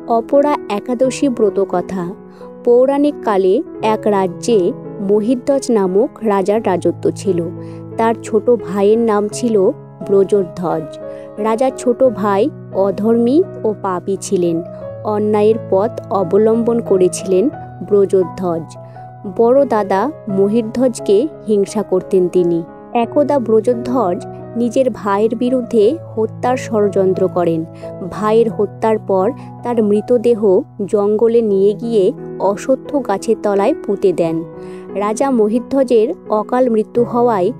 অপরা একাদশী ব্রতকথা। পৌরাণিক কালে এক রাজ্যে মহিধ্বজ নামক রাজার রাজত্ব ছিল। তার ছোট ভাইয়ের নাম ছিল ব্রজধ্বজ। রাজার ছোট ভাই অধর্মী ও পাপী ছিলেন। অন্যায়ের পথ অবলম্বন করেছিলেন ব্রজধ্বজ। বড় দাদা মহিধ্বজকে হিংসা করতেন তিনি। একদা ব্রজধ্বজ নিজের ভাইয়ের বিরুদ্ধে হত্যার ষড়যন্ত্র করেন। ভাইয়ের হত্যার পর তার মৃতদেহ জঙ্গলে নিয়ে গিয়ে অশ্বত্থ গাছের তলায় পুঁতে দেন। রাজা মহিধ্বজের অকাল মৃত্যু হওয়ায়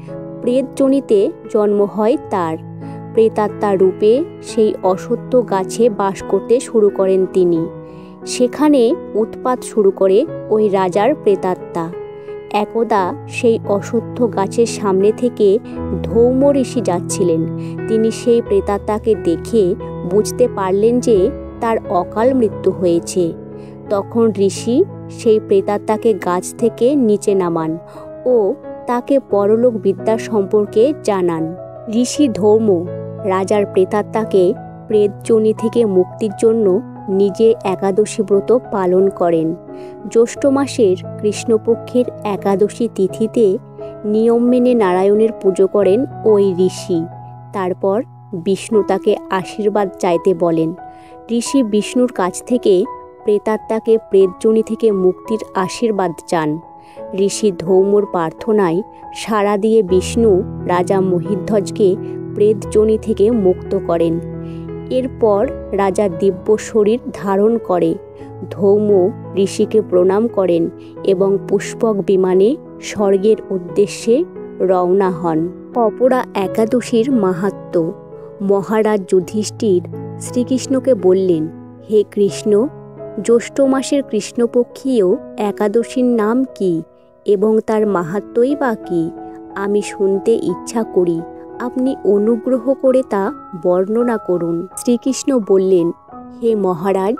প্রেতযোনিতে জন্ম হয় তার। প্রেতাত্মার রূপে সেই অশ্বত্থ গাছে বাস করতে শুরু করেন তিনি। সেখানে উৎপাত শুরু করে ওই রাজার প্রেতাত্মা। একদা সেই অশ্বত্থ গাছের সামনে থেকে ধৌম ঋষি যাচ্ছিলেন। তিনি সেই প্রেতাত্মাকে দেখে বুঝতে পারলেন যে তার অকাল মৃত্যু হয়েছে। তখন ঋষি সেই প্রেতাত্মাকে গাছ থেকে নিচে নামান ও তাকে পরলোক বিদ্যা সম্পর্কে জানান। ঋষি ধৌম রাজার প্রেতাত্মাকে প্রেতযোনি থেকে মুক্তির জন্য নিজে একাদশী ব্রত পালন করেন। জ্যৈষ্ঠ মাসের কৃষ্ণপক্ষের একাদশী তিথিতে নিয়ম মেনে নারায়ণের পুজো করেন ওই ঋষি। তারপর বিষ্ণু তাকে আশীর্বাদ চাইতে বলেন। ঋষি বিষ্ণুর কাছ থেকে প্রেতাত্মাকে প্রেতযোনি থেকে মুক্তির আশীর্বাদ চান। ঋষি ধৌমর প্রার্থনায় সাড়া দিয়ে বিষ্ণু রাজা মহিধ্বজকে প্রেতযোনি থেকে মুক্ত করেন। এরপর রাজা দিব্য শরীর ধারণ করে। ধৌম ঋষিকে প্রণাম করেন এবং পুষ্পক বিমানে স্বর্গের উদ্দেশ্যে রওনা হন। অপরা একাদশীর মাহাত্ম্য। মহারাজ যুধিষ্ঠির শ্রীকৃষ্ণকে বললেন, হে কৃষ্ণ, জ্যৈষ্ঠ মাসের কৃষ্ণপক্ষীয় একাদশীর নাম কি এবং তার মাহাত্ম্যই বা কী? আমি শুনতে ইচ্ছা করি। আপনি অনুগ্রহ করে তা বর্ণনা করুন। শ্রীকৃষ্ণ বললেন, হে মহারাজ,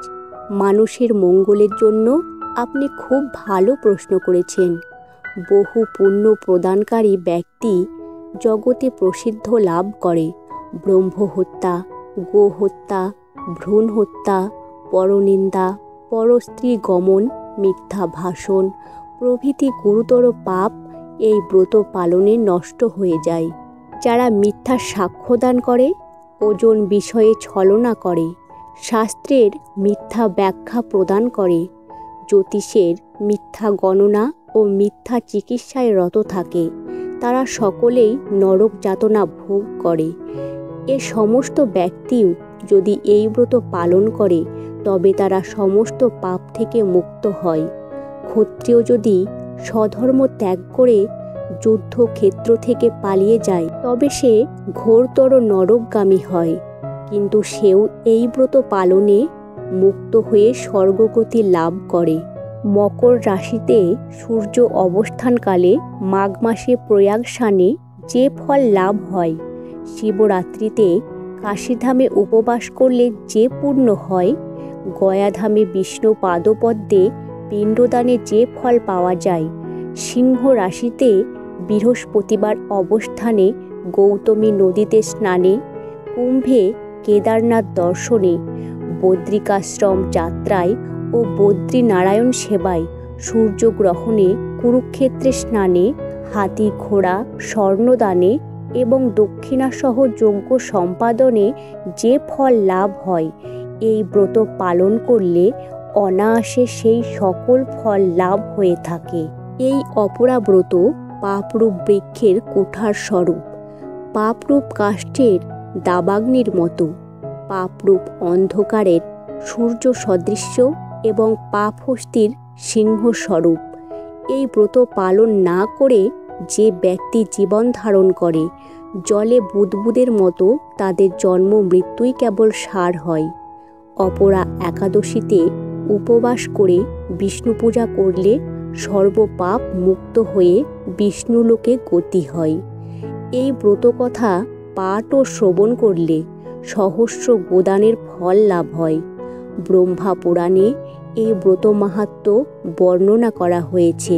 মানুষের মঙ্গলের জন্য আপনি খুব ভালো প্রশ্ন করেছেন। বহু পুণ্য প্রদানকারী ব্যক্তি জগতে প্রসিদ্ধ লাভ করে। ব্রহ্ম হত্যা, গো হত্যা, ভ্রূণ হত্যা, পরনিন্দা, পরস্ত্রী গমন, মিথ্যা ভাষণ প্রভৃতি গুরুতর পাপ এই ব্রত পালনে নষ্ট হয়ে যায়। যারা মিথ্যা সাক্ষ্যদান করে, ওজন বিষয়ে ছলনা করে, শাস্ত্রের মিথ্যা ব্যাখ্যা প্রদান করে, জ্যোতিষের মিথ্যা গণনা ও মিথ্যা চিকিৎসায় রত থাকে, তারা সকলেই নরক যাতনা ভোগ করে। এ সমস্ত ব্যক্তিও যদি এই ব্রত পালন করে তবে তারা সমস্ত পাপ থেকে মুক্ত হয়। ক্ষত্রিয় যদি স্বধর্ম ত্যাগ করে যুদ্ধক্ষেত্র থেকে পালিয়ে যায় তবে সে ঘোরতর নরকগামী হয়, কিন্তু সেও এই ব্রত পালনে মুক্ত হয়ে স্বর্গগতি লাভ করে। মকর রাশিতে সূর্য অবস্থানকালে মাঘ মাসে প্রয়াগ স্নানে যে ফল লাভ হয়, শিবরাত্রিতে কাশীধামে উপবাস করলে যে পুণ্য হয়, গয়াধামে বিষ্ণু পাদপদ্মে পিণ্ডদানে যে ফল পাওয়া যায়, সিংহ রাশিতে বৃহস্পতিবার অবস্থানে গৌতমী নদীতে স্নানে, কুম্ভে কেদারনাথ দর্শনে, বদ্রিকাশ্রম যাত্রায় ও বদ্রীনারায়ণ সেবায়, সূর্যগ্রহণে, কুরুক্ষেত্রে স্নানে, হাতি ঘোড়া স্বর্ণদানে এবং দক্ষিণাসহ যজ্ঞ সম্পাদনে যে ফল লাভ হয়, এই ব্রত পালন করলে অনায়াসে সেই সকল ফল লাভ হয়ে থাকে। এই অপরা ব্রত পাপরূপ বৃক্ষের কুঠার স্বরূপ, পাপরূপ কাষ্ঠের দাবাগ্নির মতো, পাপরূপ অন্ধকারের সূর্য সদৃশ্য এবং পাপহস্তির সিংহ স্বরূপ। এই ব্রত পালন না করে যে ব্যক্তি জীবন ধারণ করে, জলে বুদবুদের মতো তাদের জন্ম মৃত্যুই কেবল সার হয়। অপরা একাদশীতে উপবাস করে বিষ্ণু পূজা করলে সর্বপাপ মুক্ত হয়ে বিষ্ণুলোকে গতি হয়। এই ব্রতকথা পাঠ ও শ্রবণ করলে সহস্র গোদানের ফল লাভ হয়। ব্রহ্মা পুরাণে এই ব্রত মাহাত্ম্য বর্ণনা করা হয়েছে।